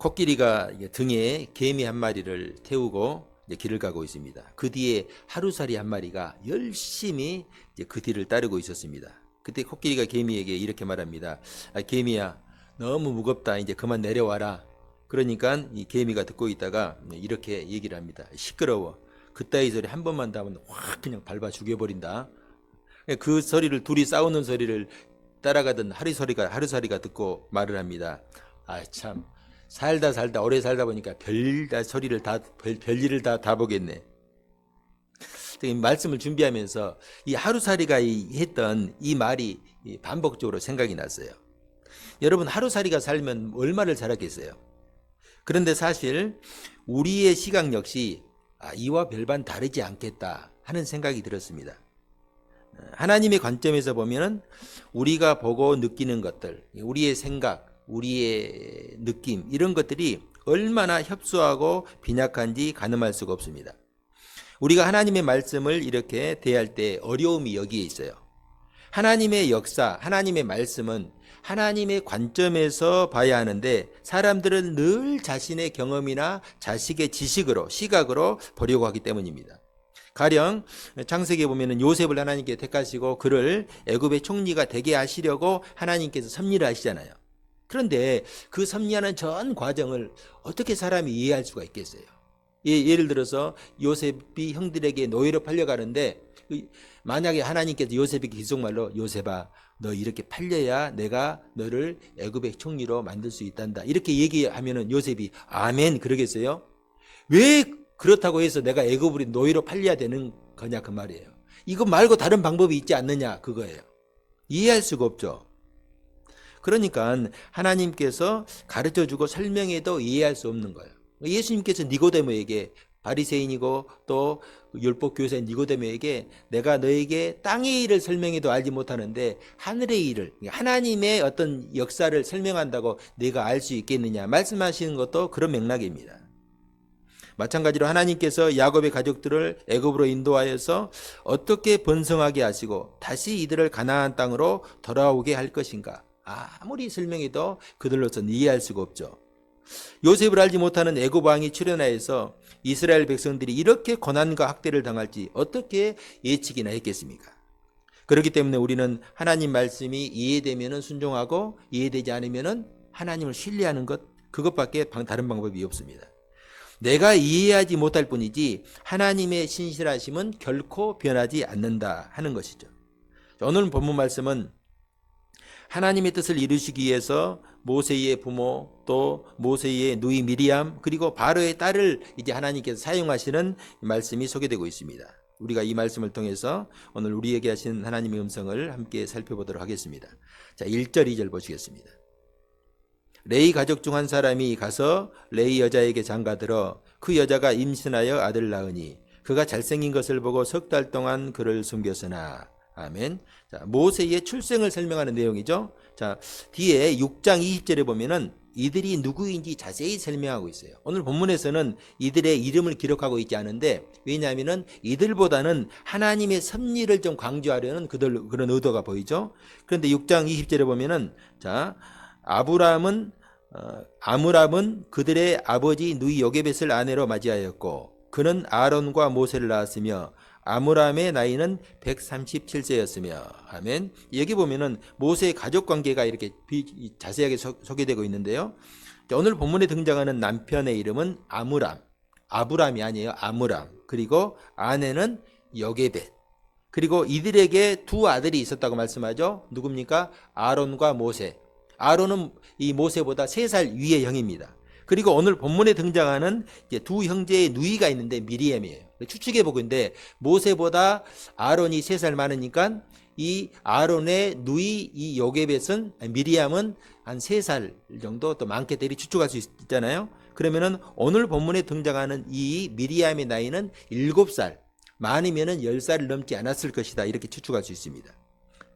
코끼리가 등에 개미 한 마리를 태우고 길을 가고 있습니다. 그 뒤에 하루살이 한 마리가 열심히 그 뒤를 따르고 있었습니다. 그때 코끼리가 개미에게 이렇게 말합니다. 개미야, 너무 무겁다. 이제 그만 내려와라. 그러니까 이 개미가 듣고 있다가 이렇게 얘기를 합니다. 시끄러워. 그따위 소리 한 번만 더 하면 확 그냥 밟아 죽여버린다. 그 소리를, 둘이 싸우는 소리를 따라가던 하루살이가 듣고 말을 합니다. 참, 살다 오래 살다 보니까 별일을 다 보겠네. 이 말씀을 준비하면서 이 하루살이가 했던 이 말이 반복적으로 생각이 났어요. 여러분, 하루살이가 살면 얼마를 살았겠어요? 그런데 사실 우리의 시각 역시 이와 별반 다르지 않겠다 하는 생각이 들었습니다. 하나님의 관점에서 보면 우리가 보고 느끼는 것들, 우리의 생각, 우리의 느낌, 이런 것들이 얼마나 협소하고 빈약한지 가늠할 수가 없습니다. 우리가 하나님의 말씀을 이렇게 대할 때 어려움이 여기에 있어요. 하나님의 역사, 하나님의 말씀은 하나님의 관점에서 봐야 하는데 사람들은 늘 자신의 경험이나 자식의 지식으로, 시각으로 보려고 하기 때문입니다. 가령 창세기에 보면 요셉을 하나님께 택하시고 그를 애굽의 총리가 되게 하시려고 하나님께서 섭리를 하시잖아요. 그런데 그 섭리하는 전 과정을 어떻게 사람이 이해할 수가 있겠어요? 예를 들어서 요셉이 형들에게 노예로 팔려가는데 만약에 하나님께서 요셉에게 기속말로 요셉아, 너 이렇게 팔려야 내가 너를 애굽의 총리로 만들 수 있단다, 이렇게 얘기하면은 요셉이 아멘 그러겠어요? 왜 그렇다고 해서 내가 애굽으로 노예로 팔려야 되는 거냐 그 말이에요. 이거 말고 다른 방법이 있지 않느냐 그거예요. 이해할 수가 없죠. 그러니까 하나님께서 가르쳐주고 설명해도 이해할 수 없는 거예요. 예수님께서 니고데모에게, 바리새인이고 또 율법 교사인 니고데모에게 내가 너에게 땅의 일을 설명해도 알지 못하는데 하늘의 일을, 하나님의 어떤 역사를 설명한다고 네가 알 수 있겠느냐 말씀하시는 것도 그런 맥락입니다. 마찬가지로 하나님께서 야곱의 가족들을 애굽으로 인도하여서 어떻게 번성하게 하시고 다시 이들을 가나안 땅으로 돌아오게 할 것인가, 아무리 설명해도 그들로서는 이해할 수가 없죠. 요셉을 알지 못하는 애굽 왕이 출현하여서 이스라엘 백성들이 이렇게 고난과 학대를 당할지 어떻게 예측이나 했겠습니까? 그렇기 때문에 우리는 하나님 말씀이 이해되면 순종하고 이해되지 않으면 하나님을 신뢰하는 것, 그것밖에 다른 방법이 없습니다. 내가 이해하지 못할 뿐이지 하나님의 신실하심은 결코 변하지 않는다 하는 것이죠. 오늘 본문 말씀은 하나님의 뜻을 이루시기 위해서 모세의 부모, 또 모세의 누이 미리암, 그리고 바로의 딸을 이제 하나님께서 사용하시는 말씀이 소개되고 있습니다. 우리가 이 말씀을 통해서 오늘 우리에게 하신 하나님의 음성을 함께 살펴보도록 하겠습니다. 자, 1절, 2절 보시겠습니다. 레위 가족 중 한 사람이 가서 레위 여자에게 장가들어 그 여자가 임신하여 아들 낳으니 그가 잘생긴 것을 보고 3달 동안 그를 숨겼으나. 아멘. 자, 모세의 출생을 설명하는 내용이죠. 자, 뒤에 6장 20절에 보면은 이들이 누구인지 자세히 설명하고 있어요. 오늘 본문에서는 이들의 이름을 기록하고 있지 않은데, 왜냐하면은 이들보다는 하나님의 섭리를 좀 강조하려는 그런 의도가 보이죠. 그런데 6장 20절에 보면은, 자, 아므람은 그들의 아버지 누이 요게벳을 아내로 맞이하였고 그는 아론과 모세를 낳았으며 아므람의 나이는 137세였으며. 아멘. 여기 보면은 모세의 가족 관계가 이렇게 자세하게 소개되고 있는데요. 오늘 본문에 등장하는 남편의 이름은 아브람이 아니에요. 아므람. 그리고 아내는 요게벳. 그리고 이들에게 두 아들이 있었다고 말씀하죠. 누굽니까? 아론과 모세. 아론은 이 모세보다 3살 위의 형입니다. 그리고 오늘 본문에 등장하는 두 형제의 누이가 있는데 미리암이에요. 추측해 보건데 모세보다 아론이 3살 많으니까 이 아론의 누이 이 요게벳은, 미리암은 한 3살 정도 또 많겠다 이렇게 추측할 수 있잖아요. 그러면은 오늘 본문에 등장하는 이 미리암의 나이는 7살, 많으면은 10살을 넘지 않았을 것이다 이렇게 추측할 수 있습니다.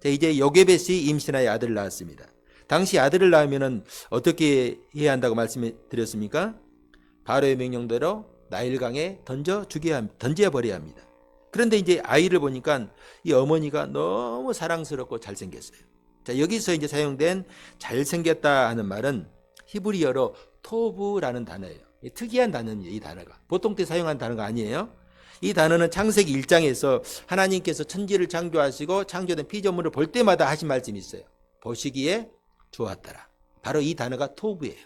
자, 이제 요게벳이 임신하여 아들을 낳았습니다. 당시 아들을 낳으면 어떻게 해야 한다고 말씀드렸습니까? 바로의 명령대로 나일강에 던져 버려야 합니다. 그런데 이제 아이를 보니까 이 어머니가 너무 사랑스럽고 잘생겼어요. 자, 여기서 이제 사용된 잘생겼다 하는 말은 히브리어로 토브라는 단어예요. 특이한 단어입니다. 이 단어가 보통 때 사용한 단어가 아니에요. 이 단어는 창세기 1장에서 하나님께서 천지를 창조하시고 창조된 피조물을 볼 때마다 하신 말씀이 있어요. 보시기에 좋았더라. 바로 이 단어가 토브예요.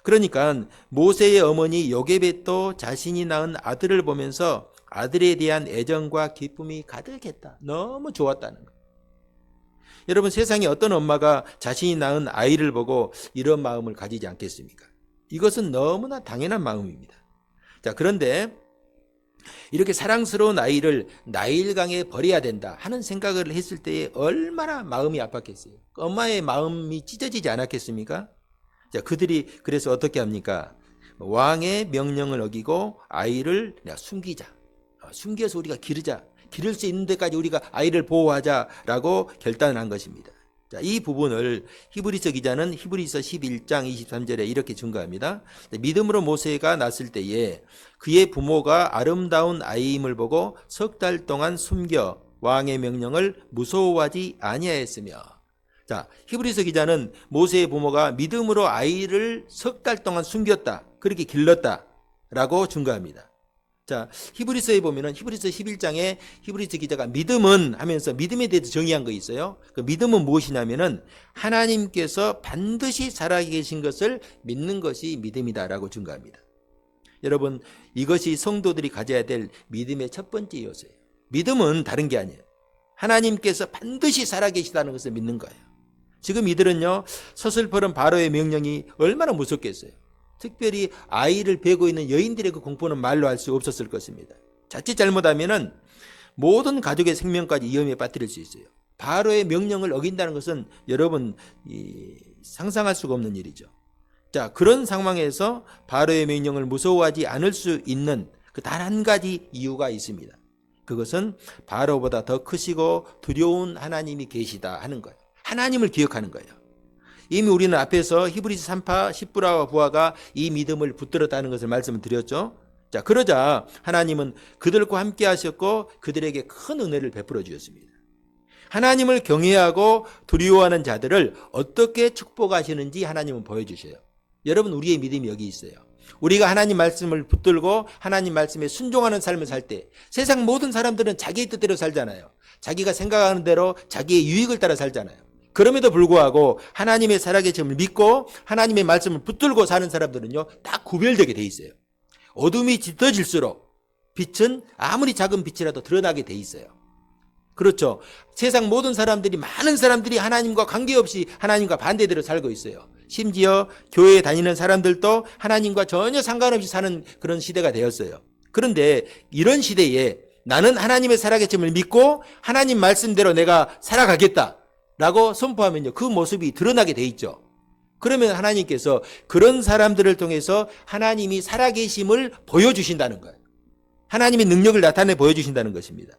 그러니까 모세의 어머니 요게벳도 자신이 낳은 아들을 보면서 아들에 대한 애정과 기쁨이 가득했다. 너무 좋았다는 거예요. 여러분, 세상에 어떤 엄마가 자신이 낳은 아이를 보고 이런 마음을 가지지 않겠습니까? 이것은 너무나 당연한 마음입니다. 자, 그런데 이렇게 사랑스러운 아이를 나일강에 버려야 된다 하는 생각을 했을 때에 얼마나 마음이 아팠겠어요. 엄마의 마음이 찢어지지 않았겠습니까? 자, 그들이 그래서 어떻게 합니까? 왕의 명령을 어기고 아이를 숨기자. 숨겨서 우리가 기르자. 기를 수 있는 데까지 우리가 아이를 보호하자라고 결단을 한 것입니다. 자, 이 부분을 히브리서 기자는 히브리서 11장 23절에 이렇게 증거합니다. 믿음으로 모세가 낳았을 때에 그의 부모가 아름다운 아이임을 보고 석 달 동안 숨겨 왕의 명령을 무서워하지 아니하였으며. 자, 히브리서 기자는 모세의 부모가 믿음으로 아이를 석 달 동안 숨겼다. 그렇게 길렀다라고 증거합니다. 자, 히브리서에 보면은 히브리서 11장에 히브리서 기자가 믿음은 하면서 믿음에 대해서 정의한 거 있어요. 그 믿음은 무엇이냐면은 하나님께서 반드시 살아계신 것을 믿는 것이 믿음이다라고 증거합니다. 여러분, 이것이 성도들이 가져야 될 믿음의 첫 번째 요소예요. 믿음은 다른 게 아니에요. 하나님께서 반드시 살아계시다는 것을 믿는 거예요. 지금 이들은요, 서슬퍼런 바로의 명령이 얼마나 무섭겠어요. 특별히 아이를 베고 있는 여인들의 그 공포는 말로 할 수 없었을 것입니다. 자칫 잘못하면은 모든 가족의 생명까지 위험에 빠뜨릴 수 있어요. 바로의 명령을 어긴다는 것은 여러분 상상할 수가 없는 일이죠. 자, 그런 상황에서 바로의 명령을 무서워하지 않을 수 있는 그 단 한 가지 이유가 있습니다. 그것은 바로보다 더 크시고 두려운 하나님이 계시다 하는 거예요. 하나님을 기억하는 거예요. 이미 우리는 앞에서 히브리서 3파 10부라와 부하가 이 믿음을 붙들었다는 것을 말씀을 드렸죠. 자, 그러자 하나님은 그들과 함께 하셨고 그들에게 큰 은혜를 베풀어 주셨습니다. 하나님을 경외하고 두려워하는 자들을 어떻게 축복하시는지 하나님은 보여주셔요. 여러분, 우리의 믿음이 여기 있어요. 우리가 하나님 말씀을 붙들고 하나님 말씀에 순종하는 삶을 살 때 세상 모든 사람들은 자기의 뜻대로 살잖아요. 자기가 생각하는 대로 자기의 유익을 따라 살잖아요. 그럼에도 불구하고 하나님의 살아계심을 믿고 하나님의 말씀을 붙들고 사는 사람들은요, 다 구별되게 돼 있어요. 어둠이 짙어질수록 빛은 아무리 작은 빛이라도 드러나게 돼 있어요. 그렇죠. 세상 모든 사람들이, 많은 사람들이 하나님과 관계없이 하나님과 반대대로 살고 있어요. 심지어 교회에 다니는 사람들도 하나님과 전혀 상관없이 사는 그런 시대가 되었어요. 그런데 이런 시대에 나는 하나님의 살아계심을 믿고 하나님 말씀대로 내가 살아가겠다 라고 선포하면요, 그 모습이 드러나게 돼 있죠. 그러면 하나님께서 그런 사람들을 통해서 하나님이 살아계심을 보여주신다는 거예요. 하나님의 능력을 나타내 보여주신다는 것입니다.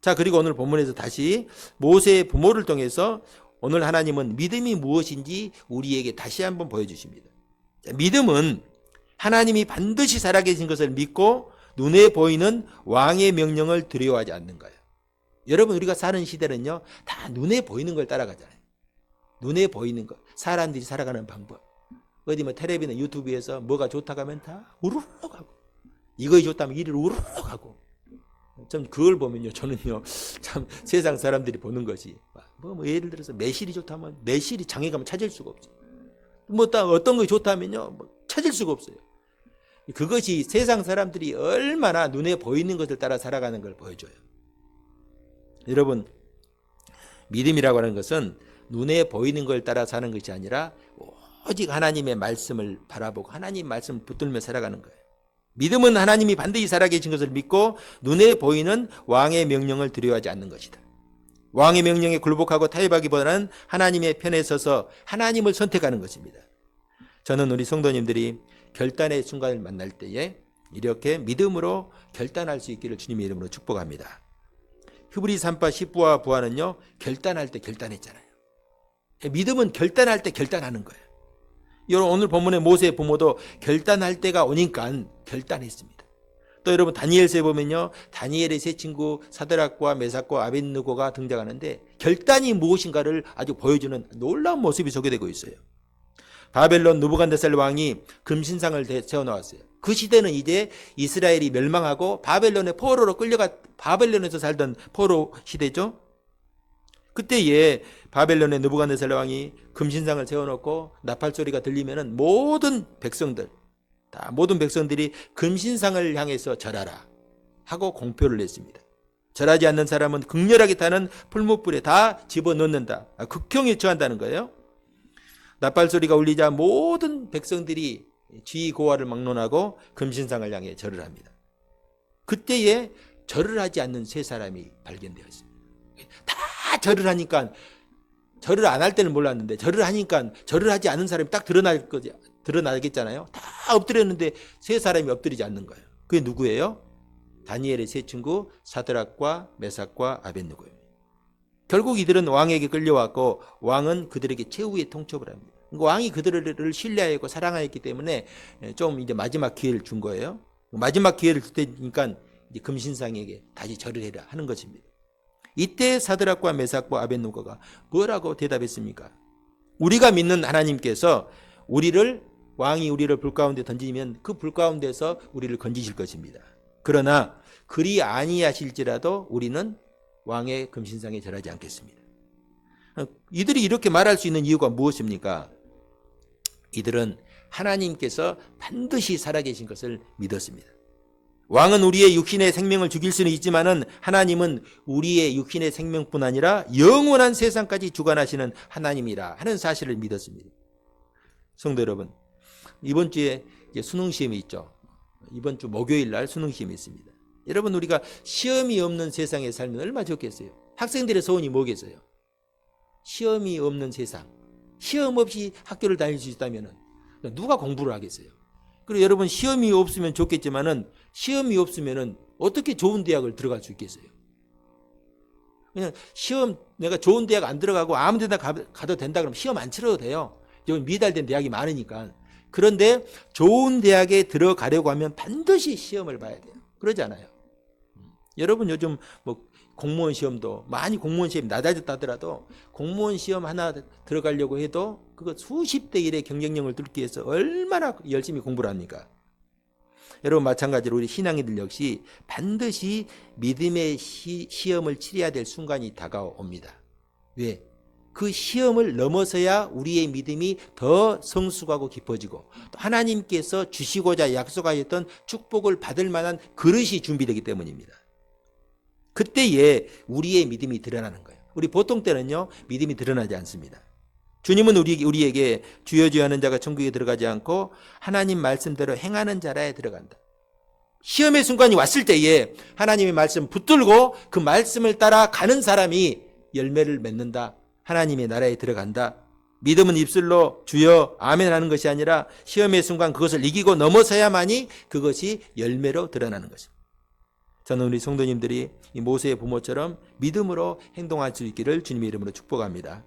자, 그리고 오늘 본문에서 다시 모세의 부모를 통해서 오늘 하나님은 믿음이 무엇인지 우리에게 다시 한번 보여주십니다. 자, 믿음은 하나님이 반드시 살아계신 것을 믿고 눈에 보이는 왕의 명령을 두려워하지 않는 거예요. 여러분, 우리가 사는 시대는요, 다 눈에 보이는 걸 따라가잖아요. 눈에 보이는 것, 사람들이 살아가는 방법. 어디 뭐 텔레비나 유튜브에서 뭐가 좋다고 하면 다 우르르 가고, 이거 좋다면 이리로 우르르 가고. 좀 그걸 보면요, 저는요, 참 세상 사람들이 보는 것이 뭐 예를 들어서 매실이 좋다면 매실이 장에 가면 찾을 수가 없죠. 뭐 어떤 거 좋다면요, 뭐 찾을 수가 없어요. 그것이 세상 사람들이 얼마나 눈에 보이는 것을 따라 살아가는 걸 보여줘요. 여러분, 믿음이라고 하는 것은 눈에 보이는 걸 따라 사는 것이 아니라 오직 하나님의 말씀을 바라보고 하나님 말씀을 붙들며 살아가는 거예요. 믿음은 하나님이 반드시 살아계신 것을 믿고 눈에 보이는 왕의 명령을 두려워하지 않는 것이다. 왕의 명령에 굴복하고 타협하기보다는 하나님의 편에 서서 하나님을 선택하는 것입니다. 저는 우리 성도님들이 결단의 순간을 만날 때에 이렇게 믿음으로 결단할 수 있기를 주님의 이름으로 축복합니다. 히브리서 3파 10부와 부하는요, 결단할 때 결단했잖아요. 믿음은 결단할 때 결단하는 거예요. 여러분, 오늘 본문의 모세의 부모도 결단할 때가 오니까 결단했습니다. 또 여러분, 다니엘서에 보면요, 다니엘의 세 친구 사드락과 메삭과 아벳느고가 등장하는데 결단이 무엇인가를 아주 보여주는 놀라운 모습이 소개되고 있어요. 바벨론 느부갓네살 왕이 금신상을 세워놓았어요. 그 시대는 이제 이스라엘이 멸망하고 바벨론의 포로로 바벨론에서 살던 포로 시대죠. 그때에 바벨론의 느부갓네살 왕이 금신상을 세워놓고 나팔 소리가 들리면은 모든 백성들이 금신상을 향해서 절하라 하고 공표를 했습니다. 절하지 않는 사람은 극렬하게 타는 풀무불에 다 집어넣는다. 극형에 처한다는 거예요. 나팔 소리가 울리자 모든 백성들이 지휘고하를 막론하고 금신상을 향해 절을 합니다. 그때에 절을 하지 않는 세 사람이 발견되었습니다. 다 절을 하니까, 절을 안 할 때는 몰랐는데 절을 하니까 절을 하지 않는 사람이 딱 드러나겠잖아요. 다 엎드렸는데 세 사람이 엎드리지 않는 거예요. 그게 누구예요? 다니엘의 세 친구 사드락과 메삭과 아벳느고예요. 결국 이들은 왕에게 끌려왔고 왕은 그들에게 최후의 통첩을 합니다. 왕이 그들을 신뢰하였고 사랑하였기 때문에 좀 이제 마지막 기회를 준 거예요. 마지막 기회를 줄 테니까 이제 금신상에게 다시 절을 해라 하는 것입니다. 이때 사드락과 메삭과 아벳느고가 뭐라고 대답했습니까? 우리가 믿는 하나님께서 왕이 우리를 불 가운데 던지면 그 불 가운데서 우리를 건지실 것입니다. 그러나 그리 아니하실지라도 우리는 왕의 금신상에 절하지 않겠습니다. 이들이 이렇게 말할 수 있는 이유가 무엇입니까? 이들은 하나님께서 반드시 살아계신 것을 믿었습니다. 왕은 우리의 육신의 생명을 죽일 수는 있지만은 하나님은 우리의 육신의 생명뿐 아니라 영원한 세상까지 주관하시는 하나님이라 하는 사실을 믿었습니다. 성도 여러분, 이번 주에 이제 수능 시험이 있죠. 이번 주 목요일 날 수능 시험이 있습니다. 여러분, 우리가 시험이 없는 세상에 살면 얼마나 좋겠어요. 학생들의 소원이 뭐겠어요? 시험이 없는 세상, 시험 없이 학교를 다닐 수 있다면 누가 공부를 하겠어요? 그리고 여러분, 시험이 없으면 좋겠지만은 시험이 없으면은 어떻게 좋은 대학을 들어갈 수 있겠어요? 그냥 내가 좋은 대학 안 들어가고 아무 데나 가도 된다 그러면 시험 안 치러도 돼요. 지금 미달된 대학이 많으니까. 그런데 좋은 대학에 들어가려고 하면 반드시 시험을 봐야 돼요. 그러지 않아요? 여러분, 요즘 뭐 공무원 시험도 많이 공무원 시험이 낮아졌다더라도 공무원 시험 하나 들어가려고 해도 그거 수십 대 1의 경쟁력을 뚫기 위해서 얼마나 열심히 공부를 합니까? 여러분, 마찬가지로 우리 신앙인들 역시 반드시 믿음의 시험을 치러야 될 순간이 다가옵니다. 왜? 그 시험을 넘어서야 우리의 믿음이 더 성숙하고 깊어지고 또 하나님께서 주시고자 약속하였던 축복을 받을 만한 그릇이 준비되기 때문입니다. 그때에 우리의 믿음이 드러나는 거예요. 우리 보통 때는요, 믿음이 드러나지 않습니다. 주님은 우리에게 주여 주여 하는 자가 천국에 들어가지 않고 하나님 말씀대로 행하는 자라에 들어간다. 시험의 순간이 왔을 때에 하나님의 말씀 붙들고 그 말씀을 따라 가는 사람이 열매를 맺는다. 하나님의 나라에 들어간다. 믿음은 입술로 주여 아멘 하는 것이 아니라 시험의 순간 그것을 이기고 넘어서야만이 그것이 열매로 드러나는 것입니다. 저는 우리 성도님들이 이 모세의 부모처럼 믿음으로 행동할 수 있기를 주님의 이름으로 축복합니다.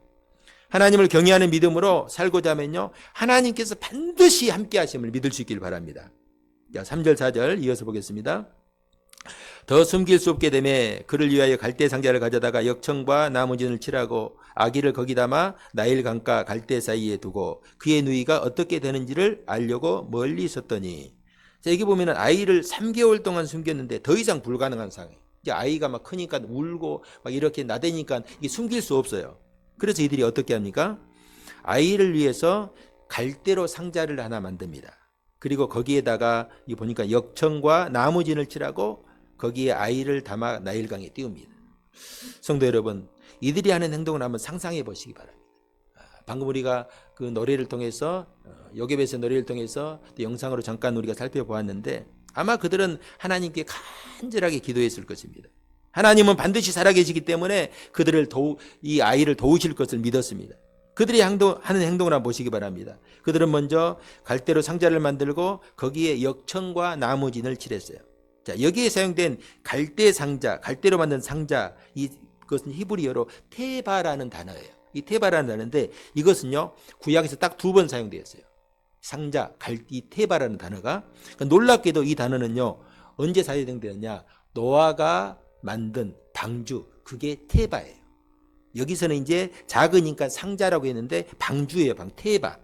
하나님을 경외하는 믿음으로 살고자 하면요, 하나님께서 반드시 함께 하심을 믿을 수 있기를 바랍니다. 자, 3절 4절 이어서 보겠습니다. 더 숨길 수 없게 되매 그를 위하여 갈대 상자를 가져다가 역청과 나무진을 칠하고 아기를 거기 담아 나일 강가 갈대 사이에 두고 그의 누이가 어떻게 되는지를 알려고 멀리 있었더니, 자, 여기 보면은 아이를 3개월 동안 숨겼는데 더 이상 불가능한 상황이에요. 이제 아이가 막 크니까 울고 막 이렇게 나대니까 이게 숨길 수 없어요. 그래서 이들이 어떻게 합니까? 아이를 위해서 갈대로 상자를 하나 만듭니다. 그리고 거기에다가 이 보니까 역청과 나무진을 칠하고 거기에 아이를 담아 나일강에 띄웁니다. 성도 여러분, 이들이 하는 행동을 한번 상상해 보시기 바랍니다. 방금 우리가 그 노래를 통해서 요괴벳의 노래를 통해서 또 영상으로 잠깐 우리가 살펴보았는데 아마 그들은 하나님께 간절하게 기도했을 것입니다. 하나님은 반드시 살아계시기 때문에 이 아이를 도우실 것을 믿었습니다. 그들이 하는 행동을 한번 보시기 바랍니다. 그들은 먼저 갈대로 상자를 만들고 거기에 역청과 나무진을 칠했어요. 자, 여기에 사용된 갈대 상자, 갈대로 만든 상자, 이것은 히브리어로 테바라는 단어예요. 이 테바라는 단어인데 이것은요, 구약에서 딱 2번 사용되었어요. 상자, 이 테바라는 단어가. 그러니까 놀랍게도 이 단어는요, 언제 사용되었냐? 노아가 만든 방주, 그게 테바예요. 여기서는 이제 작으니까 상자라고 했는데 방주예요, 테바.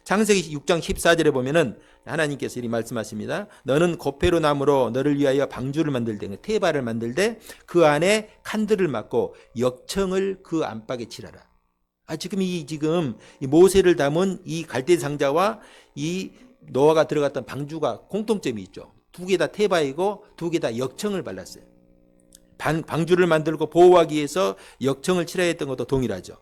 창세기 6장 14절에 보면은 하나님께서 이렇게 말씀하십니다. 너는 고페로 나무로 너를 위하여 방주를 만들되, 테바를 만들되 그 안에 칸들을 막고 역청을 그 안팎에 칠하라. 지금 이 모세를 담은 이 갈대 상자와 이 노아가 들어갔던 방주가 공통점이 있죠. 두 개 다 테바이고 두 개 다 역청을 발랐어요. 방주를 만들고 보호하기 위해서 역청을 칠해야 했던 것도 동일하죠.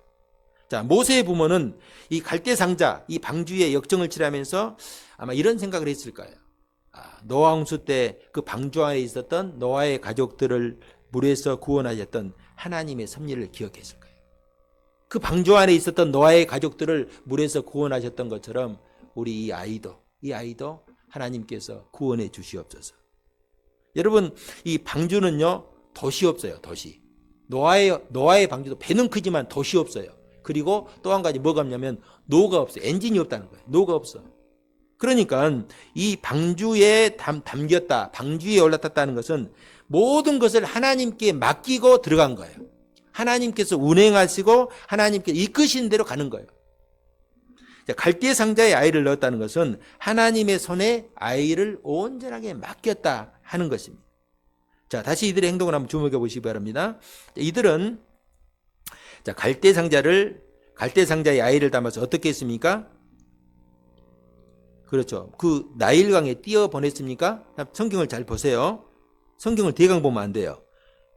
자, 모세의 부모는 이 갈대 상자, 이 방주에 역청을 칠하면서 아마 이런 생각을 했을 거예요. 노아 홍수 때 그 방주 안에 있었던 노아의 가족들을 물에서 구원하셨던 하나님의 섭리를 기억했을 거예요. 그 방주 안에 있었던 노아의 가족들을 물에서 구원하셨던 것처럼 우리 이 아이도 하나님께서 구원해 주시옵소서. 여러분, 이 방주는요, 돛이 없어요. 돛이. 노아의 방주도 배는 크지만 돛이 없어요. 그리고 또 한 가지 뭐가 없냐면 노가 없어요. 엔진이 없다는 거예요. 노가 없어. 그러니까 이 방주에 담겼다, 방주에 올라탔다는 것은 모든 것을 하나님께 맡기고 들어간 거예요. 하나님께서 운행하시고 하나님께 이끄시는 대로 가는 거예요. 갈대 상자에 아이를 넣었다는 것은 하나님의 손에 아이를 온전하게 맡겼다 하는 것입니다. 자, 다시 이들의 행동을 한번 주목해 보시기 바랍니다. 이들은 갈대 상자에 아이를 담아서 어떻게 했습니까? 그렇죠. 그 나일강에 띄어 보냈습니까? 성경을 잘 보세요. 성경을 대강 보면 안 돼요.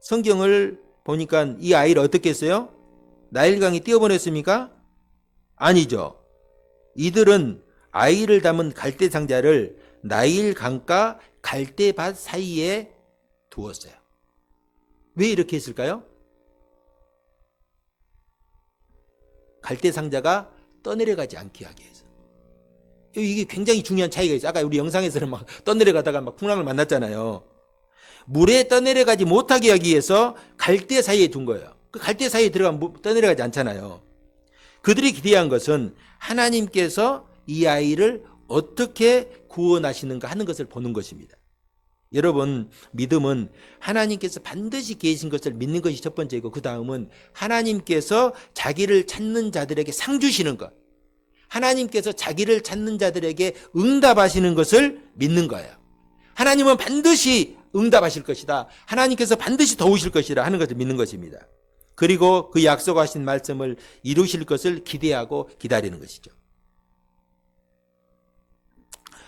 성경을 보니까 이 아이를 어떻게 했어요? 나일강에 띄어 보냈습니까? 아니죠. 이들은 아이를 담은 갈대 상자를 나일강과 갈대밭 사이에 두었어요. 왜 이렇게 했을까요? 갈대 상자가 떠내려가지 않게 하기 위해서. 이게 굉장히 중요한 차이가 있어요. 아까 우리 영상에서는 막 떠내려가다가 막 풍랑을 만났잖아요. 물에 떠내려가지 못하게 하기 위해서 갈대 사이에 둔 거예요. 그 갈대 사이에 들어가면 떠내려가지 않잖아요. 그들이 기대한 것은 하나님께서 이 아이를 어떻게 구원하시는가 하는 것을 보는 것입니다. 여러분, 믿음은 하나님께서 반드시 계신 것을 믿는 것이 첫 번째이고, 그 다음은 하나님께서 자기를 찾는 자들에게 상 주시는 것, 하나님께서 자기를 찾는 자들에게 응답하시는 것을 믿는 거예요. 하나님은 반드시 응답하실 것이다, 하나님께서 반드시 도우실 것이다 하는 것을 믿는 것입니다. 그리고 그 약속하신 말씀을 이루실 것을 기대하고 기다리는 것이죠.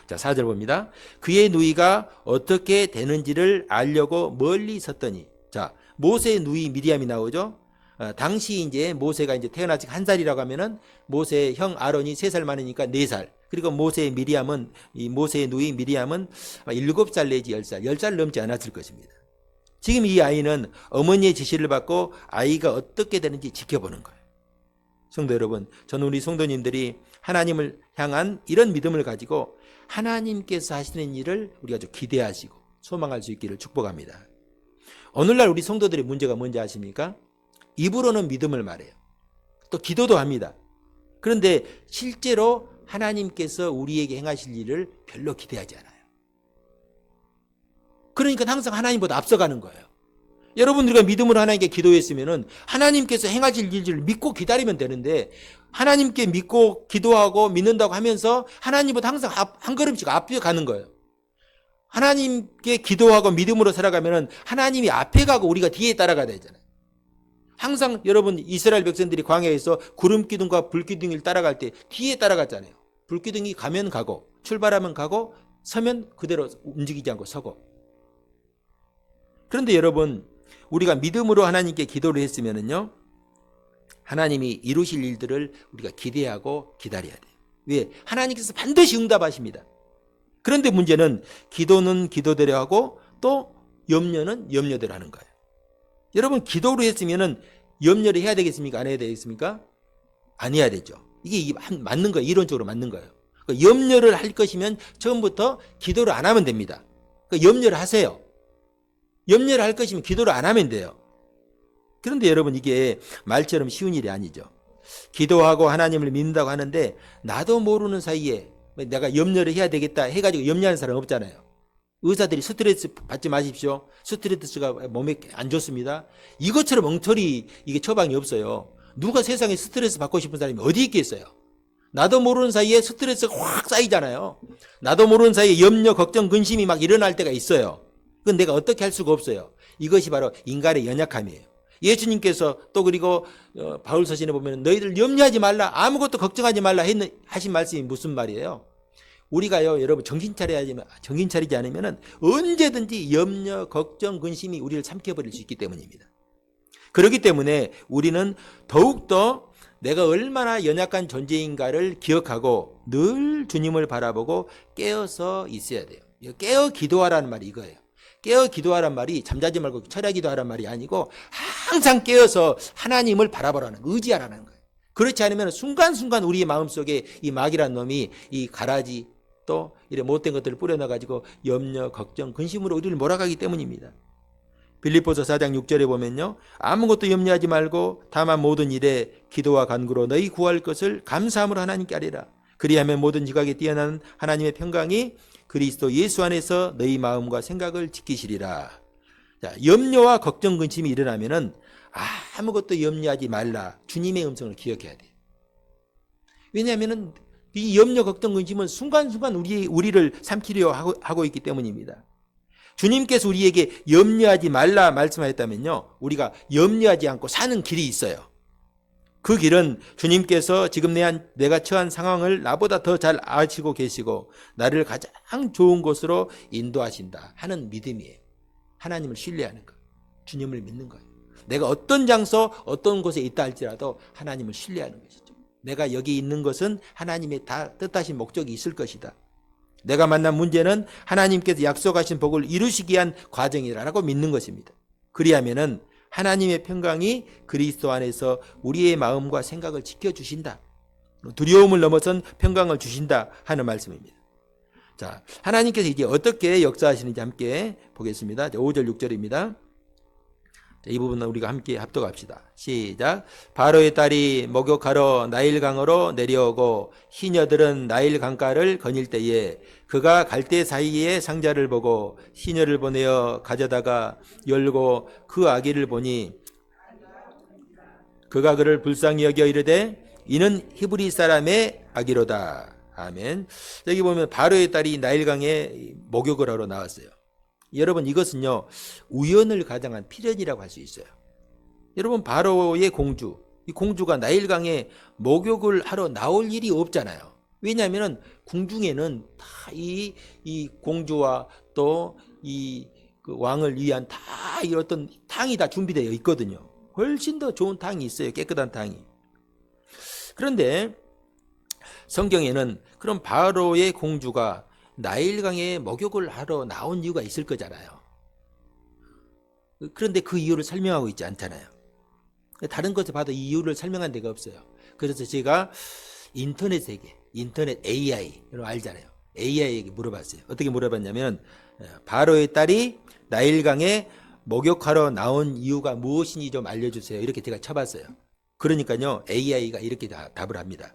자, 4절 봅니다. 그의 누이가 어떻게 되는지를 알려고 멀리 섰더니, 자, 모세의 누이 미리암이 나오죠. 당시 이제 모세가 이제 태어나서 1살이라고 하면은 모세의 형 아론이 3살 많으니까 4살. 그리고 모세의 누이 미리암은 7살 내지 10살 넘지 않았을 것입니다. 지금 이 아이는 어머니의 지시를 받고 아이가 어떻게 되는지 지켜보는 거예요. 성도 여러분, 저는 우리 성도님들이 하나님을 향한 이런 믿음을 가지고 하나님께서 하시는 일을 우리가 좀 기대하시고 소망할 수 있기를 축복합니다. 오늘날 우리 성도들의 문제가 뭔지 아십니까? 입으로는 믿음을 말해요. 또 기도도 합니다. 그런데 실제로 하나님께서 우리에게 행하실 일을 별로 기대하지 않아요. 그러니까 항상 하나님보다 앞서가는 거예요. 여러분들과 믿음으로 하나님께 기도했으면 하나님께서 행하실 일을 믿고 기다리면 되는데, 하나님께 믿고 기도하고 믿는다고 하면서 하나님보다 항상 한 걸음씩 앞에 가는 거예요. 하나님께 기도하고 믿음으로 살아가면 하나님이 앞에 가고 우리가 뒤에 따라가야 되잖아요. 항상 여러분, 이스라엘 백성들이 광야에서 구름 기둥과 불 기둥을 따라갈 때 뒤에 따라갔잖아요. 불 기둥이 가면 가고 출발하면 가고 서면 그대로 움직이지 않고 서고. 그런데 여러분, 우리가 믿음으로 하나님께 기도를 했으면은요, 하나님이 이루실 일들을 우리가 기대하고 기다려야 돼요. 왜? 하나님께서 반드시 응답하십니다. 그런데 문제는 기도는 기도대로 하고 또 염려는 염려대로 하는 거예요. 여러분, 기도로 했으면은 염려를 해야 되겠습니까? 안 해야 되겠습니까? 안 해야 되죠. 이게 맞는 거예요. 이론적으로 맞는 거예요. 그러니까 염려를 할 것이면 처음부터 기도를 안 하면 됩니다. 그러니까 염려를 하세요. 염려를 할 것이면 기도를 안 하면 돼요. 그런데 여러분, 이게 말처럼 쉬운 일이 아니죠. 기도하고 하나님을 믿는다고 하는데 나도 모르는 사이에 내가 염려를 해야 되겠다 해가지고 염려하는 사람 없잖아요. 의사들이 스트레스 받지 마십시오. 스트레스가 몸에 안 좋습니다. 이것처럼 엉터리 이게 처방이 없어요. 누가 세상에 스트레스 받고 싶은 사람이 어디 있겠어요? 나도 모르는 사이에 스트레스가 확 쌓이잖아요. 나도 모르는 사이에 염려, 걱정, 근심이 막 일어날 때가 있어요. 그건 내가 어떻게 할 수가 없어요. 이것이 바로 인간의 연약함이에요. 예수님께서 또 그리고 바울 서신에 보면 너희들 염려하지 말라, 아무것도 걱정하지 말라 하신 말씀이 무슨 말이에요? 우리가요, 여러분 정신 차리지 않으면 언제든지 염려, 걱정, 근심이 우리를 삼켜버릴 수 있기 때문입니다. 그렇기 때문에 우리는 더욱더 내가 얼마나 연약한 존재인가를 기억하고 늘 주님을 바라보고 깨어서 있어야 돼요. 깨어 기도하라는 말이 이거예요. 깨어 기도하란 말이 잠자지 말고 철야 기도하란 말이 아니고 항상 깨어서 하나님을 바라보라는, 의지하라는 거예요. 그렇지 않으면 순간순간 우리의 마음속에 이 마귀란 놈이 이 가라지 또 이런 못된 것들을 뿌려놔가지고 염려, 걱정, 근심으로 우리를 몰아가기 때문입니다. 빌립보서 4장 6절에 보면요, 아무것도 염려하지 말고 다만 모든 일에 기도와 간구로 너희 구할 것을 감사함으로 하나님께 아뢰라. 그리하면 모든 지각에 뛰어난 하나님의 평강이 그리스도 예수 안에서 너희 마음과 생각을 지키시리라. 자, 염려와 걱정, 근심이 일어나면은 아무것도 염려하지 말라. 주님의 음성을 기억해야 돼요. 왜냐하면은 이 염려, 걱정, 근심은 순간순간 우리를 삼키려 하고 있기 때문입니다. 주님께서 우리에게 염려하지 말라 말씀하셨다면요, 우리가 염려하지 않고 사는 길이 있어요. 그 길은 주님께서 지금 내가 처한 상황을 나보다 더 잘 아시고 계시고 나를 가장 좋은 곳으로 인도하신다 하는 믿음이에요. 하나님을 신뢰하는 것, 주님을 믿는 거예요. 내가 어떤 장소, 어떤 곳에 있다 할지라도 하나님을 신뢰하는 것이죠. 내가 여기 있는 것은 하나님의 다 뜻하신 목적이 있을 것이다. 내가 만난 문제는 하나님께서 약속하신 복을 이루시기 위한 과정이라고 믿는 것입니다. 그리하면은 하나님의 평강이 그리스도 안에서 우리의 마음과 생각을 지켜주신다. 두려움을 넘어선 평강을 주신다 하는 말씀입니다. 자, 하나님께서 이제 어떻게 역사하시는지 함께 보겠습니다. 5절 6절입니다. 이 부분은 우리가 함께 합독합시다. 시작. 바로의 딸이 목욕하러 나일강으로 내려오고 시녀들은 나일 강가를 거닐 때에 그가 갈대 사이에 상자를 보고 시녀를 보내어 가져다가 열고 그 아기를 보니 그가 그를 불쌍히 여겨 이르되 이는 히브리 사람의 아기로다. 아멘. 여기 보면 바로의 딸이 나일강에 목욕을 하러 나왔어요. 여러분, 이것은요 우연을 가장한 필연이라고 할 수 있어요. 여러분, 바로의 공주, 이 공주가 나일강에 목욕을 하러 나올 일이 없잖아요. 왜냐하면 궁중에는 다 이 공주와 또 이 그 왕을 위한 다 이 어떤 탕이 다 준비되어 있거든요. 훨씬 더 좋은 탕이 있어요. 깨끗한 탕이. 그런데 성경에는 그럼 바로의 공주가 나일강에 목욕을 하러 나온 이유가 있을 거잖아요. 그런데 그 이유를 설명하고 있지 않잖아요. 다른 것을 봐도 이 이유를 설명한 데가 없어요. 그래서 제가 인터넷 세계, 인터넷 AI, 여러분 알잖아요. AI에게 물어봤어요. 어떻게 물어봤냐면 바로의 딸이 나일강에 목욕하러 나온 이유가 무엇인지 좀 알려주세요. 이렇게 제가 쳐봤어요. 그러니까요 AI가 이렇게 답을 합니다.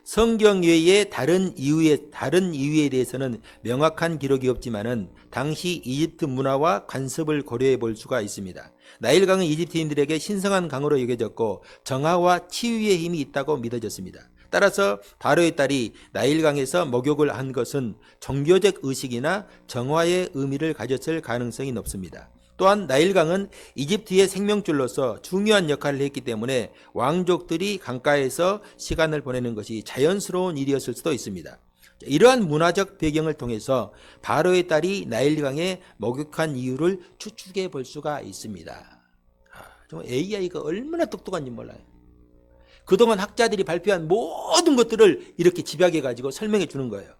성경 외에 다른 이유에 대해서는 명확한 기록이 없지만은 당시 이집트 문화와 관습을 고려해 볼 수가 있습니다. 나일강은 이집트인들에게 신성한 강으로 여겨졌고 정화와 치유의 힘이 있다고 믿어졌습니다. 따라서 바로의 딸이 나일강에서 목욕을 한 것은 종교적 의식이나 정화의 의미를 가졌을 가능성이 높습니다. 또한 나일강은 이집트의 생명줄로서 중요한 역할을 했기 때문에 왕족들이 강가에서 시간을 보내는 것이 자연스러운 일이었을 수도 있습니다. 이러한 문화적 배경을 통해서 바로의 딸이 나일강에 목욕한 이유를 추측해 볼 수가 있습니다. 정말 AI가 얼마나 똑똑한지 몰라요. 그동안 학자들이 발표한 모든 것들을 이렇게 집약해 가지고 설명해 주는 거예요.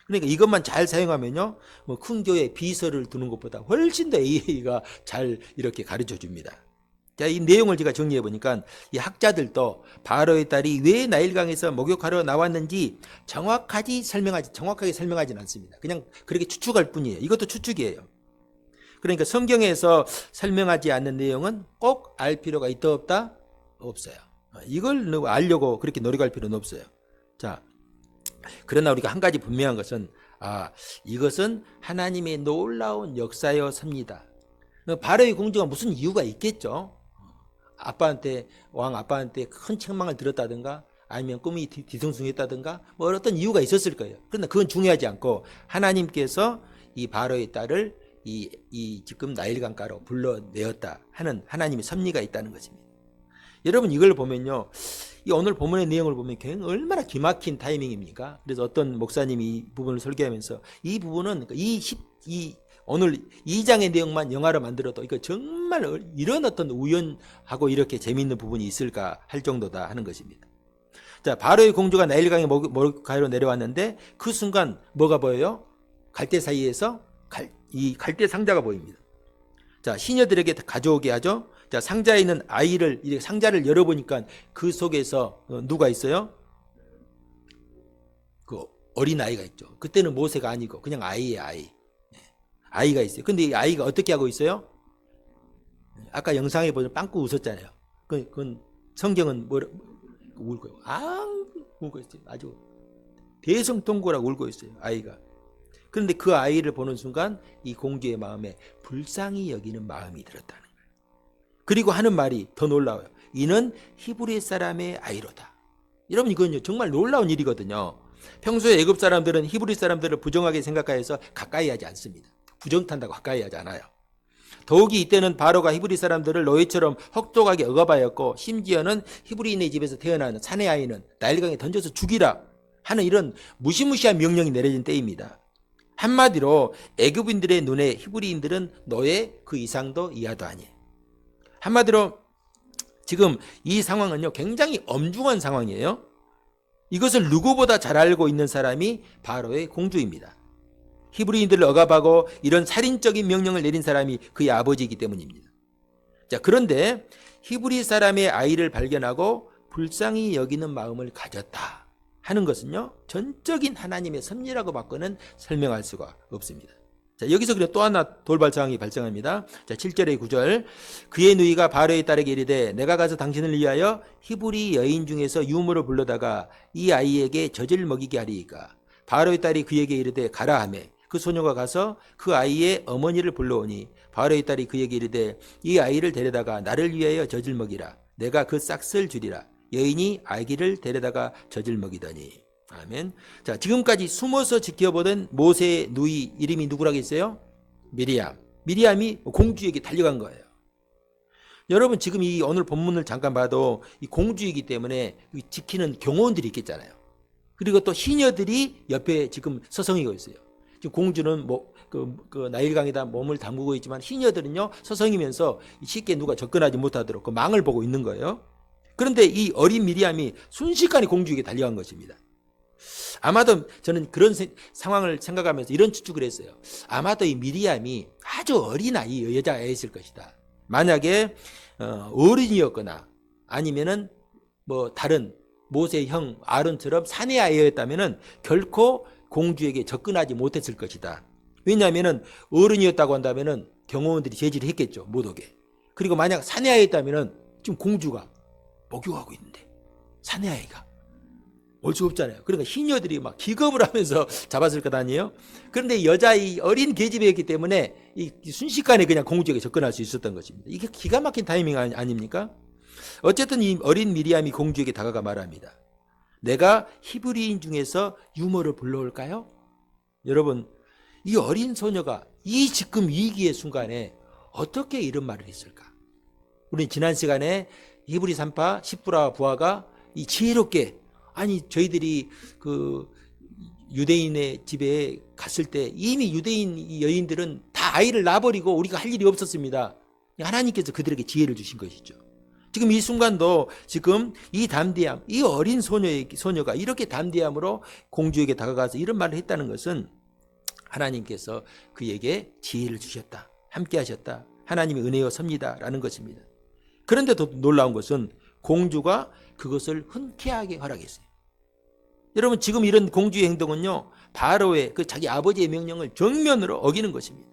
그러니까 이것만 잘 사용하면요, 뭐 큰 교회 비서를 두는 것보다 훨씬 더 AI가 잘 이렇게 가르쳐 줍니다. 자, 이 내용을 제가 정리해 보니까 이 학자들도 바로의 딸이 왜 나일강에서 목욕하러 나왔는지 정확하게 설명하지는 않습니다. 그냥 그렇게 추측할 뿐이에요. 이것도 추측이에요. 그러니까 성경에서 설명하지 않는 내용은 꼭 알 필요가 있다 없다? 없어요. 이걸 알려고 그렇게 노력할 필요는 없어요. 자, 그러나 우리가 한 가지 분명한 것은 이것은 하나님의 놀라운 역사였습니다. 바로의 공주가 무슨 이유가 있겠죠. 왕 아빠한테 큰 책망을 들었다든가 아니면 꿈이 뒤숭숭했다든가 뭐 어떤 이유가 있었을 거예요. 그런데 그건 중요하지 않고 하나님께서 이 바로의 딸을 이 지금 나일강가로 불러내었다 하는 하나님의 섭리가 있다는 것입니다. 여러분 이걸 보면요, 이 오늘 본문의 내용을 보면 얼마나 기막힌 타이밍입니까? 그래서 어떤 목사님이 이 부분을 설교하면서 이 부분은 오늘 2장의 내용만 영화로 만들어도 이거 정말 이런 어떤 우연하고 이렇게 재미있는 부분이 있을까 할 정도다 하는 것입니다. 자, 바로의 공주가 나일강의 모르가이로 내려왔는데 그 순간 뭐가 보여요? 갈대 사이에서 이 갈대 상자가 보입니다. 자, 시녀들에게 가져오게 하죠. 자, 상자에 있는 아이를, 상자를 열어보니까 그 속에서 누가 있어요? 그 어린 아이가 있죠. 그때는 모세가 아니고 그냥 아이예요, 아이. 아이가 있어요. 근데 이 아이가 어떻게 하고 있어요? 아까 영상에 보면 빵꾸 웃었잖아요. 그건 성경은 울고요. 울고 있어요. 아주 대성통곡하고 울고 있어요, 아이가. 그런데 그 아이를 보는 순간 이 공주의 마음에 불쌍히 여기는 마음이 들었다는 거예요. 그리고 하는 말이 더 놀라워요. 이는 히브리 사람의 아이로다. 여러분 이건 정말 놀라운 일이거든요. 평소에 애굽 사람들은 히브리 사람들을 부정하게 생각하여서 가까이 하지 않습니다. 부정탄다고 가까이 하지 않아요. 더욱이 이때는 바로가 히브리 사람들을 노예처럼 혹독하게 억압하였고 심지어는 히브리인의 집에서 태어나는 사내 아이는 나일강에 던져서 죽이라 하는 이런 무시무시한 명령이 내려진 때입니다. 한마디로 애굽인들의 눈에 히브리인들은 노예 그 이상도 이하도 아니에요. 한마디로 지금 이 상황은요 굉장히 엄중한 상황이에요. 이것을 누구보다 잘 알고 있는 사람이 바로의 공주입니다. 히브리인들을 억압하고 이런 살인적인 명령을 내린 사람이 그의 아버지이기 때문입니다. 자, 그런데 히브리 사람의 아이를 발견하고 불쌍히 여기는 마음을 가졌다 하는 것은요 전적인 하나님의 섭리라고 바꾸는 설명할 수가 없습니다. 자, 여기서 그래 또 하나 돌발 상황이 발생합니다. 자, 7절의 9절. 그의 누이가 바로의 딸에게 이르되 내가 가서 당신을 위하여 히브리 여인 중에서 유모를 불러다가 이 아이에게 젖을 먹이게 하리이까. 바로의 딸이 그에게 이르되 가라 하매 그 소녀가 가서 그 아이의 어머니를 불러오니 바로의 딸이 그에게 이르되 이 아이를 데려다가 나를 위하여 젖을 먹이라. 내가 그 싹을 주리라. 여인이 아기를 데려다가 젖을 먹이더니. 아멘. 자, 지금까지 숨어서 지켜보던 모세의 누이 이름이 누구라고 했어요? 미리암. 미리암이 공주에게 달려간 거예요. 여러분 지금 이 오늘 본문을 잠깐 봐도 이 공주이기 때문에 지키는 경호원들이 있겠잖아요. 그리고 또 시녀들이 옆에 지금 서성이고 있어요. 지금 공주는 그 나일강에다 몸을 담그고 있지만 시녀들은요 서성이면서 쉽게 누가 접근하지 못하도록 그 망을 보고 있는 거예요. 그런데 이 어린 미리암이 순식간에 공주에게 달려간 것입니다. 아마도 저는 그런 상황을 생각하면서 이런 추측을 했어요. 아마도 이 미리암이 아주 어린 아이 여자아이였을 것이다. 만약에 어른이었거나 아니면은 뭐 다른 모세의 형 아론처럼 사내 아이였다면은 결코 공주에게 접근하지 못했을 것이다. 왜냐하면은 어른이었다고 한다면은 경호원들이 제지를 했겠죠, 못 오게. 그리고 만약 사내 아이였다면은 지금 공주가 목욕하고 있는데 사내 아이가 올 수 없잖아요. 그러니까 시녀들이 막 기겁을 하면서 잡았을 것 아니에요? 그런데 여자의 어린 계집애였기 때문에 이 순식간에 그냥 공주에게 접근할 수 있었던 것입니다. 이게 기가 막힌 타이밍 아닙니까? 어쨌든 이 어린 미리암이 공주에게 다가가 말합니다. 내가 히브리인 중에서 유모를 불러올까요? 여러분, 이 어린 소녀가 이 지금 위기의 순간에 어떻게 이런 말을 했을까? 우리 지난 시간에 히브리 산파 십부라 부하가 이 지혜롭게 아니 저희들이 그 유대인의 집에 갔을 때 이미 유대인 여인들은 다 아이를 낳아버리고 우리가 할 일이 없었습니다. 하나님께서 그들에게 지혜를 주신 것이죠. 지금 이 순간도 지금 이 담대함, 이 어린 소녀가 이렇게 담대함으로 공주에게 다가가서 이런 말을 했다는 것은 하나님께서 그에게 지혜를 주셨다. 함께 하셨다. 하나님의 은혜여 섭니다라는 것입니다. 그런데 더 놀라운 것은 공주가 그것을 흔쾌하게 허락했어요. 여러분 지금 이런 공주의 행동은요 바로의 그 자기 아버지의 명령을 정면으로 어기는 것입니다.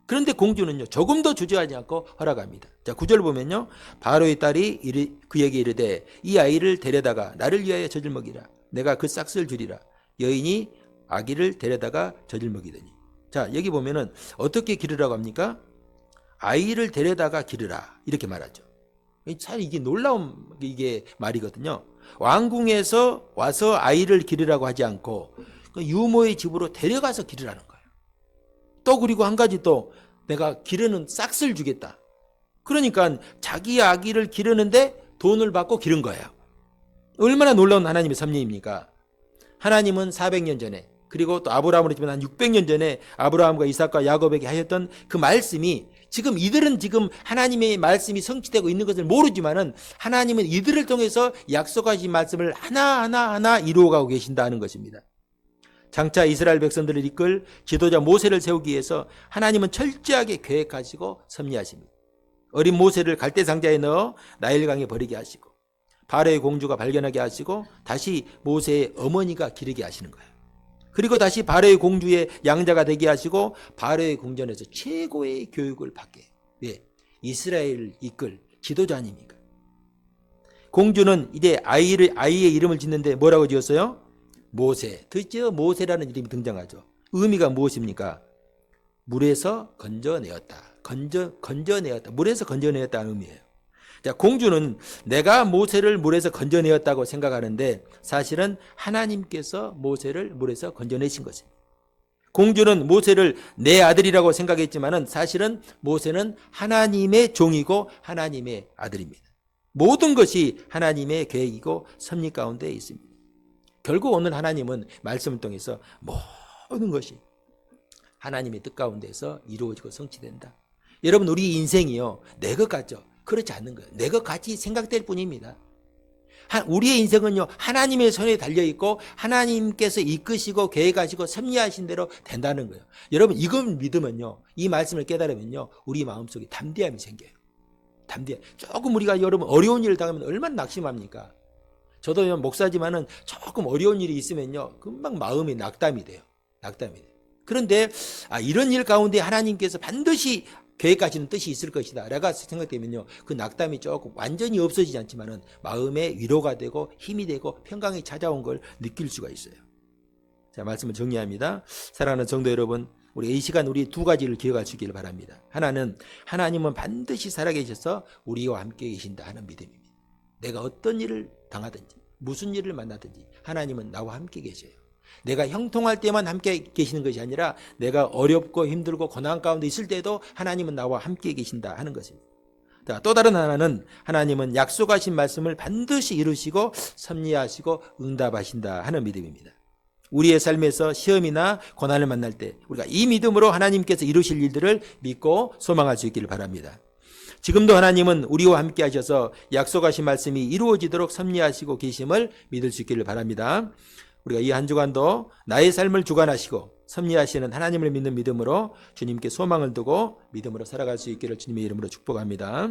그런데 공주는요 조금도 주저하지 않고 허락합니다. 자 9절 보면요 바로의 딸이 그에게 이르되 이 아이를 데려다가 나를 위하여 젖을 먹이라. 내가 그 싹을 주리라. 여인이 아기를 데려다가 젖을 먹이더니. 자 여기 보면은 어떻게 기르라고 합니까? 아이를 데려다가 기르라 이렇게 말하죠. 참 이게 놀라운 이게 말이거든요. 왕궁에서 와서 아이를 기르라고 하지 않고 그 유모의 집으로 데려가서 기르라는 거예요. 또 그리고 한 가지 또 내가 기르는 싹스를 주겠다. 그러니까 자기 아기를 기르는데 돈을 받고 기른 거예요. 얼마나 놀라운 하나님의 섭리입니까? 하나님은 400년 전에 그리고 또 아브라함으로 치면 한 600년 전에 아브라함과 이삭과 야곱에게 하셨던 그 말씀이 지금 이들은 지금 하나님의 말씀이 성취되고 있는 것을 모르지만은 하나님은 이들을 통해서 약속하신 말씀을 하나하나 이루어가고 계신다는 것입니다. 장차 이스라엘 백성들을 이끌 지도자 모세를 세우기 위해서 하나님은 철저하게 계획하시고 섭리하십니다. 어린 모세를 갈대 상자에 넣어 나일강에 버리게 하시고 바로의 공주가 발견하게 하시고 다시 모세의 어머니가 기르게 하시는 거예요. 그리고 다시 바로의 공주의 양자가 되게 하시고 바로의 궁전에서 최고의 교육을 받게 해요. 왜? 이스라엘을 이끌 지도자 아닙니까? 공주는 이제 아이의 이름을 짓는데 뭐라고 지었어요? 모세. 드디어 모세라는 이름이 등장하죠. 의미가 무엇입니까? 물에서 건져내었다. 건져내었다. 물에서 건져내었다는 의미예요. 자, 공주는 내가 모세를 물에서 건져내었다고 생각하는데 사실은 하나님께서 모세를 물에서 건져내신 것입니다. 공주는 모세를 내 아들이라고 생각했지만은 사실은 모세는 하나님의 종이고 하나님의 아들입니다. 모든 것이 하나님의 계획이고 섭리 가운데 있습니다. 결국 오늘 하나님은 말씀을 통해서 모든 것이 하나님의 뜻 가운데서 이루어지고 성취된다. 여러분, 우리 인생이요, 내 것 같죠? 그렇지 않는 거예요. 내 것 같이 생각될 뿐입니다. 우리의 인생은요, 하나님의 손에 달려있고 하나님께서 이끄시고 계획하시고 섭리하신 대로 된다는 거예요. 여러분, 이걸 믿으면요, 이 말씀을 깨달으면요, 우리 마음속에 담대함이 생겨요. 담대함. 조금 우리가 여러분 어려운 일을 당하면 얼마나 낙심합니까? 저도 목사지만은 조금 어려운 일이 있으면요, 금방 마음이 낙담이 돼요. 낙담이 돼요. 그런데 이런 일 가운데 하나님께서 반드시 계획하시는 뜻이 있을 것이다 라고 생각되면요, 그 낙담이 조금 완전히 없어지지 않지만은 마음의 위로가 되고 힘이 되고 평강이 찾아온 걸 느낄 수가 있어요. 자, 말씀을 정리합니다. 사랑하는 성도 여러분, 우리 이 시간 우리 두 가지를 기억할 수 있기를 바랍니다. 하나는 하나님은 반드시 살아계셔서 우리와 함께 계신다 하는 믿음입니다. 내가 어떤 일을 당하든지 무슨 일을 만나든지 하나님은 나와 함께 계셔요. 내가 형통할 때만 함께 계시는 것이 아니라 내가 어렵고 힘들고 고난 가운데 있을 때도 하나님은 나와 함께 계신다 하는 것입니다. 또 다른 하나는 하나님은 약속하신 말씀을 반드시 이루시고 섭리하시고 응답하신다 하는 믿음입니다. 우리의 삶에서 시험이나 고난을 만날 때 우리가 이 믿음으로 하나님께서 이루실 일들을 믿고 소망할 수 있기를 바랍니다. 지금도 하나님은 우리와 함께 하셔서 약속하신 말씀이 이루어지도록 섭리하시고 계심을 믿을 수 있기를 바랍니다. 우리가 이 한 주간도 나의 삶을 주관하시고 섭리하시는 하나님을 믿는 믿음으로 주님께 소망을 두고 믿음으로 살아갈 수 있기를 주님의 이름으로 축복합니다.